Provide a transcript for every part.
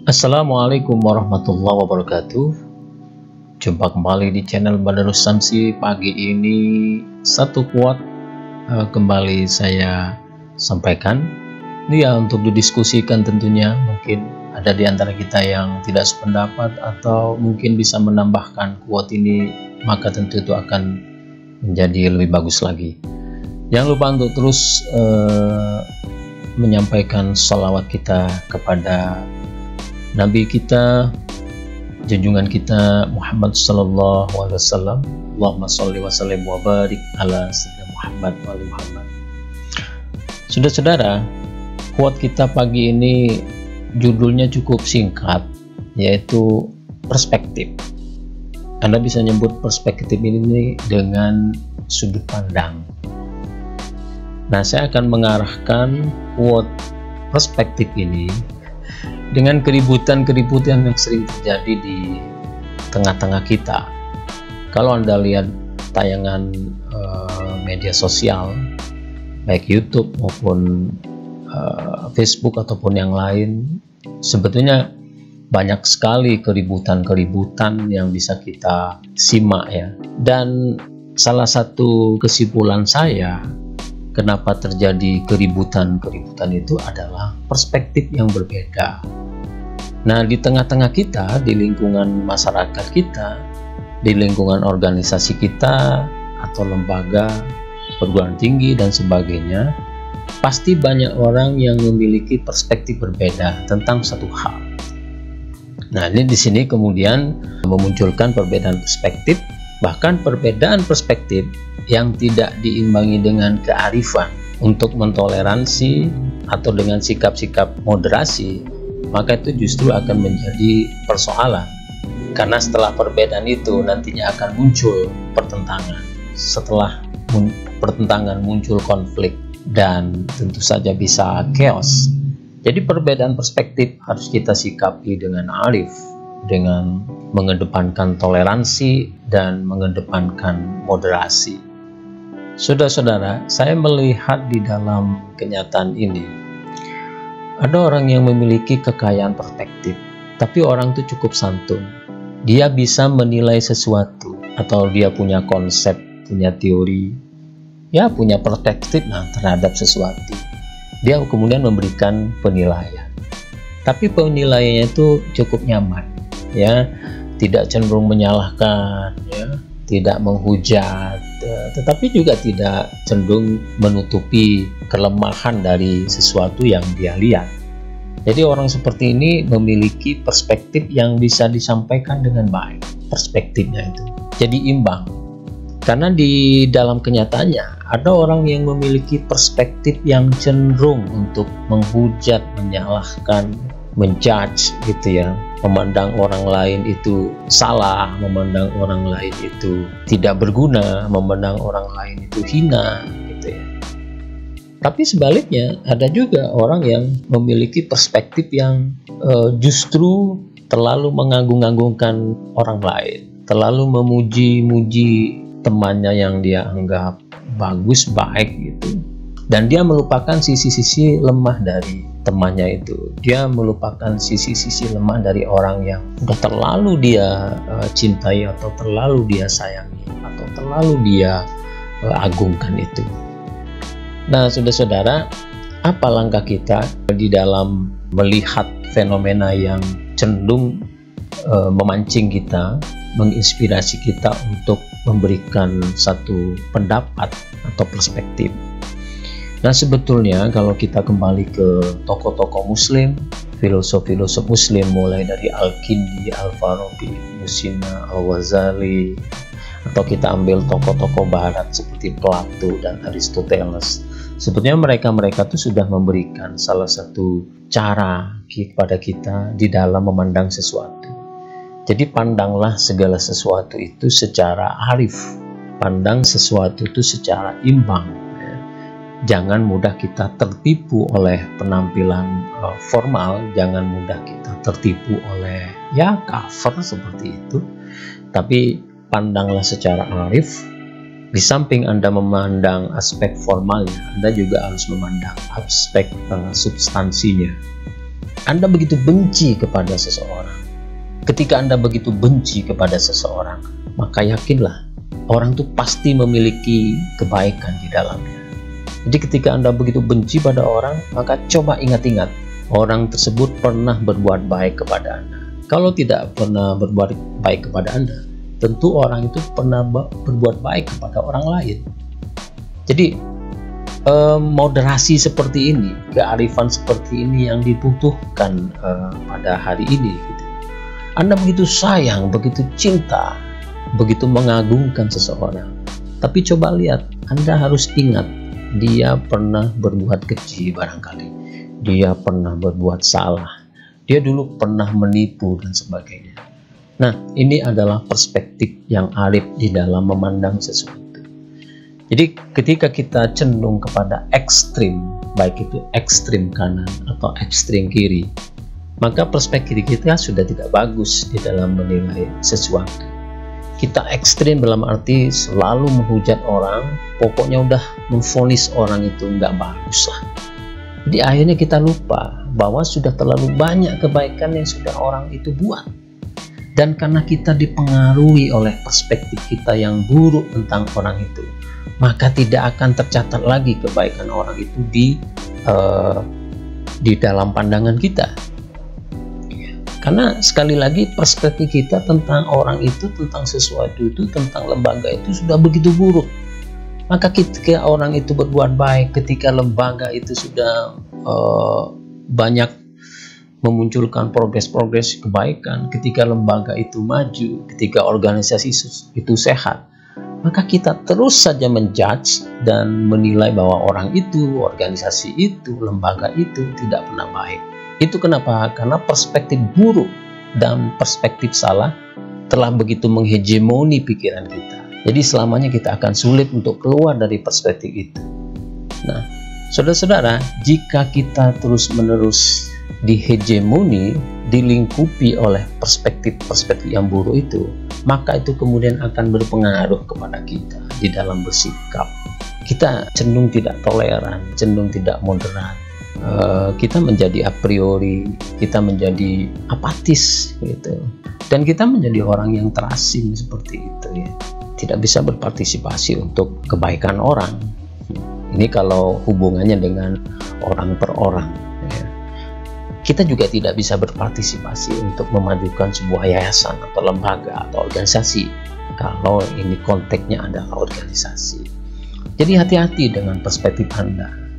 Assalamualaikum warahmatullahi wabarakatuh. Jumpa kembali di channel Badarus Samsi. Pagi ini satu quote kembali saya sampaikan. Ini ya untuk didiskusikan tentunya. Mungkin ada di antara kita yang tidak sependapat atau mungkin bisa menambahkan quote ini, maka tentu itu akan menjadi lebih bagus lagi. Jangan lupa untuk terus menyampaikan sholawat kita kepada Nabi kita, junjungan kita Muhammad sallallahu alaihi wasallam. Allahumma sholli wa sallim wa barik ala sayyidina Muhammad wa ali Muhammad. Saudara-saudara, quote kita pagi ini judulnya cukup singkat, yaitu perspektif. Anda bisa nyebut perspektif ini dengan sudut pandang. Nah, saya akan mengarahkan quote perspektif ini dengan keributan-keributan yang sering terjadi di tengah-tengah kita. Kalau Anda lihat tayangan media sosial, baik YouTube maupun Facebook ataupun yang lain, sebetulnya banyak sekali keributan-keributan yang bisa kita simak ya. Dan salah satu kesimpulan saya, kenapa terjadi keributan-keributan itu adalah perspektif yang berbeda. Nah, di tengah-tengah kita, di lingkungan masyarakat kita, di lingkungan organisasi kita, atau lembaga, perguruan tinggi, dan sebagainya, pasti banyak orang yang memiliki perspektif berbeda tentang satu hal. Nah, ini di sini kemudian memunculkan perbedaan perspektif, bahkan perbedaan perspektif yang tidak diimbangi dengan kearifan untuk mentoleransi atau dengan sikap-sikap moderasi, maka itu justru akan menjadi persoalan. Karena setelah perbedaan itu nantinya akan muncul pertentangan. Setelah pertentangan muncul konflik dan tentu saja bisa chaos. Jadi perbedaan perspektif harus kita sikapi dengan arif, dengan mengedepankan toleransi dan mengedepankan moderasi. Saudara-saudara, saya melihat di dalam kenyataan ini, ada orang yang memiliki kekayaan perspektif, tapi orang itu cukup santun. Dia bisa menilai sesuatu, atau dia punya konsep, punya teori, ya punya perspektif terhadap sesuatu. Dia kemudian memberikan penilaian. Tapi penilaiannya itu cukup nyaman, ya, tidak cenderung menyalahkan, ya, tidak menghujat, tetapi juga tidak cenderung menutupi kelemahan dari sesuatu yang dia lihat. Jadi orang seperti ini memiliki perspektif yang bisa disampaikan dengan baik, perspektifnya itu jadi imbang. Karena di dalam kenyataannya ada orang yang memiliki perspektif yang cenderung untuk menghujat, menyalahkan, menjudge gitu ya, memandang orang lain itu salah, memandang orang lain itu tidak berguna, memandang orang lain itu hina gitu ya. Tapi sebaliknya ada juga orang yang memiliki perspektif yang justru terlalu mengagung-agungkan orang lain, terlalu memuji-muji temannya yang dia anggap bagus, baik gitu. Dan dia melupakan sisi-sisi lemah dari temannya itu. Dia melupakan sisi-sisi lemah dari orang yang udah terlalu dia cintai atau terlalu dia sayangi atau terlalu dia agungkan itu. Nah, saudara-saudara, apa langkah kita di dalam melihat fenomena yang cenderung memancing kita, menginspirasi kita untuk memberikan satu pendapat atau perspektif? Nah, sebetulnya kalau kita kembali ke tokoh-tokoh muslim, filosof-filosof muslim, mulai dari Al-Kindi, Al-Farabi, Musina, Al-Ghazali, atau kita ambil tokoh-tokoh barat seperti Plato dan Aristoteles, sebetulnya mereka itu sudah memberikan salah satu cara kepada kita di dalam memandang sesuatu. Jadi pandanglah segala sesuatu itu secara arif, pandang sesuatu itu secara imbang. Jangan mudah kita tertipu oleh penampilan formal, jangan mudah kita tertipu oleh ya cover seperti itu. Tapi pandanglah secara arif. Di samping Anda memandang aspek formalnya, Anda juga harus memandang aspek substansinya. Anda begitu benci kepada seseorang. Ketika Anda begitu benci kepada seseorang, maka yakinlah orang itu pasti memiliki kebaikan di dalamnya. Jadi ketika Anda begitu benci pada orang, maka coba ingat-ingat orang tersebut pernah berbuat baik kepada Anda. Kalau tidak pernah berbuat baik kepada Anda, tentu orang itu pernah berbuat baik kepada orang lain. Jadi moderasi seperti ini, kearifan seperti ini yang dibutuhkan pada hari ini gitu. Anda begitu sayang, begitu cinta, begitu mengagungkan seseorang, tapi coba lihat, Anda harus ingat dia pernah berbuat keji barangkali, dia pernah berbuat salah, dia dulu pernah menipu dan sebagainya. Nah, ini adalah perspektif yang arif di dalam memandang sesuatu. Jadi ketika kita cenderung kepada ekstrim, baik itu ekstrim kanan atau ekstrim kiri, maka perspektif kita sudah tidak bagus di dalam menilai sesuatu. Kita ekstrim dalam arti selalu menghujat orang, pokoknya udah memvonis orang itu nggak bagus lah. Jadi akhirnya kita lupa bahwa sudah terlalu banyak kebaikan yang sudah orang itu buat. Dan karena kita dipengaruhi oleh perspektif kita yang buruk tentang orang itu, maka tidak akan tercatat lagi kebaikan orang itu di dalam pandangan kita. Karena sekali lagi perspektif kita tentang orang itu, tentang sesuatu itu, tentang lembaga itu sudah begitu buruk. Maka ketika orang itu berbuat baik, ketika lembaga itu sudah banyak memunculkan progres-progres kebaikan, ketika lembaga itu maju, ketika organisasi itu sehat, maka kita terus saja menjudge dan menilai bahwa orang itu, organisasi itu, lembaga itu tidak pernah baik. Itu kenapa? Karena perspektif buruk dan perspektif salah telah begitu menghegemoni pikiran kita. Jadi selamanya kita akan sulit untuk keluar dari perspektif itu. Nah, saudara-saudara, jika kita terus-menerus dihegemoni, dilingkupi oleh perspektif-perspektif yang buruk itu, maka itu kemudian akan berpengaruh kepada kita di dalam bersikap. Kita cenderung tidak toleran, cenderung tidak moderat. Kita menjadi a priori, kita menjadi apatis gitu. Dan kita menjadi orang yang terasing seperti itu ya. Tidak bisa berpartisipasi untuk kebaikan orang. Ini kalau hubungannya dengan orang per orang ya. Kita juga tidak bisa berpartisipasi untuk memajukan sebuah yayasan atau lembaga atau organisasi kalau ini konteksnya adalah organisasi. Jadi hati-hati dengan perspektif Anda.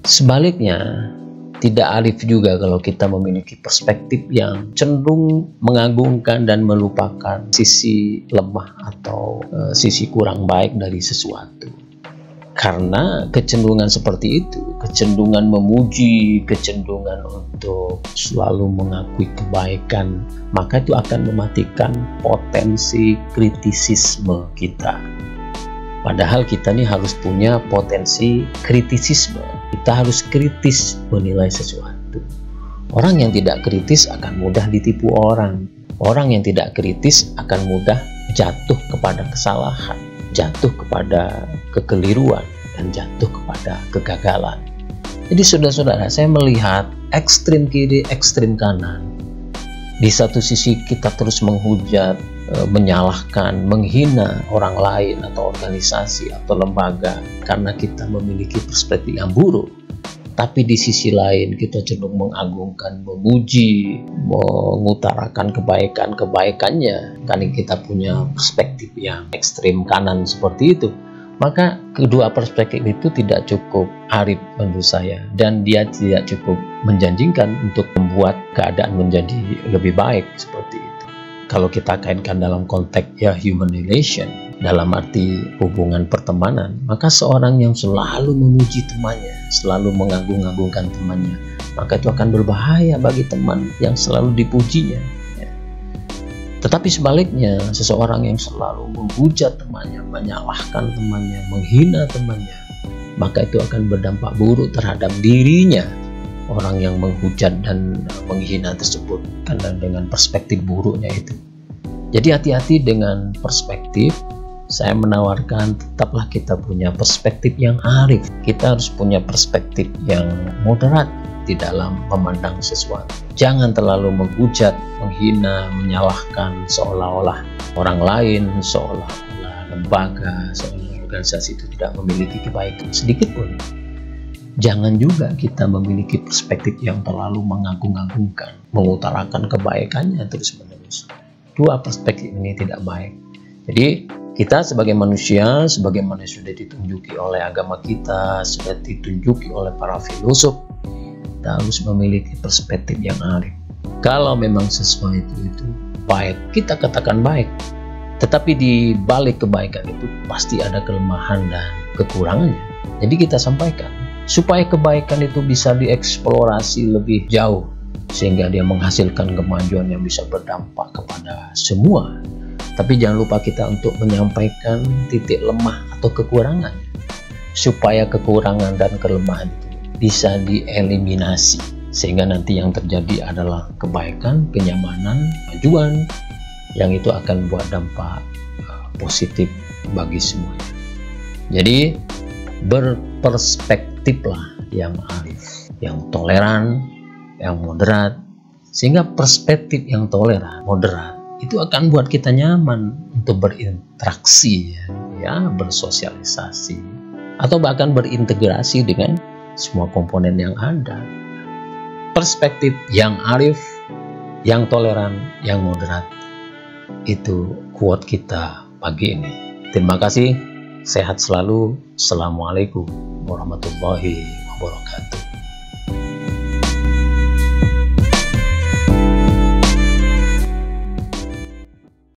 Sebaliknya, tidak arif juga kalau kita memiliki perspektif yang cenderung mengagungkan dan melupakan sisi lemah atau sisi kurang baik dari sesuatu. Karena kecenderungan seperti itu, kecenderungan memuji, kecenderungan untuk selalu mengakui kebaikan, maka itu akan mematikan potensi kritisisme kita. Padahal kita nih harus punya potensi kritisisme. Kita harus kritis menilai sesuatu. Orang yang tidak kritis akan mudah ditipu orang. Orang yang tidak kritis akan mudah jatuh kepada kesalahan, jatuh kepada kekeliruan, dan jatuh kepada kegagalan. Jadi saudara-saudara, saya melihat ekstrim kiri, ekstrim kanan. Di satu sisi kita terus menghujat, menyalahkan, menghina orang lain atau organisasi atau lembaga karena kita memiliki perspektif yang buruk. Tapi di sisi lain kita cenderung mengagungkan, memuji, mengutarakan kebaikan-kebaikannya karena kita punya perspektif yang ekstrim kanan seperti itu. Maka kedua perspektif itu tidak cukup arif menurut saya, dan dia tidak cukup menjanjikan untuk membuat keadaan menjadi lebih baik seperti itu. Kalau kita kaitkan dalam konteks ya human relation, dalam arti hubungan pertemanan, maka seorang yang selalu memuji temannya, selalu mengagung-agungkan temannya, maka itu akan berbahaya bagi teman yang selalu dipujinya. Tetapi sebaliknya, seseorang yang selalu menghujat temannya, menyalahkan temannya, menghina temannya, maka itu akan berdampak buruk terhadap dirinya. Orang yang menghujat dan menghina tersebut karena dengan perspektif buruknya itu. Jadi hati-hati dengan perspektif. Saya menawarkan tetaplah kita punya perspektif yang arif. Kita harus punya perspektif yang moderat. di dalam memandang sesuatu. Jangan terlalu menghujat, menghina, menyalahkan seolah-olah orang lain, seolah-olah lembaga, seolah organisasi itu tidak memiliki kebaikan sedikit pun. Jangan juga kita memiliki perspektif yang terlalu mengagung-agungkan, mengutarakan kebaikannya terus-menerus. Dua perspektif ini tidak baik. Jadi kita sebagai manusia, sebagaimana sudah ditunjuki oleh agama kita, sudah ditunjuki oleh para filosof, kita harus memiliki perspektif yang arif. Kalau memang sesuatu itu baik, kita katakan baik. Tetapi di balik kebaikan itu pasti ada kelemahan dan kekurangannya. Jadi kita sampaikan supaya kebaikan itu bisa dieksplorasi lebih jauh, sehingga dia menghasilkan kemajuan yang bisa berdampak kepada semua. Tapi jangan lupa kita untuk menyampaikan titik lemah atau kekurangan, supaya kekurangan dan kelemahan itu bisa dieliminasi, sehingga nanti yang terjadi adalah kebaikan, kenyamanan, kemajuan, yang itu akan buat dampak positif bagi semuanya. Jadi berperspektiflah yang arif, yang toleran, yang moderat, sehingga perspektif yang toleran, moderat itu akan buat kita nyaman untuk berinteraksi, ya, bersosialisasi, atau bahkan berintegrasi dengan semua komponen yang ada. Perspektif yang arif, yang toleran, yang moderat, itu quote kita pagi ini. Terima kasih, sehat selalu. Assalamualaikum warahmatullahi wabarakatuh.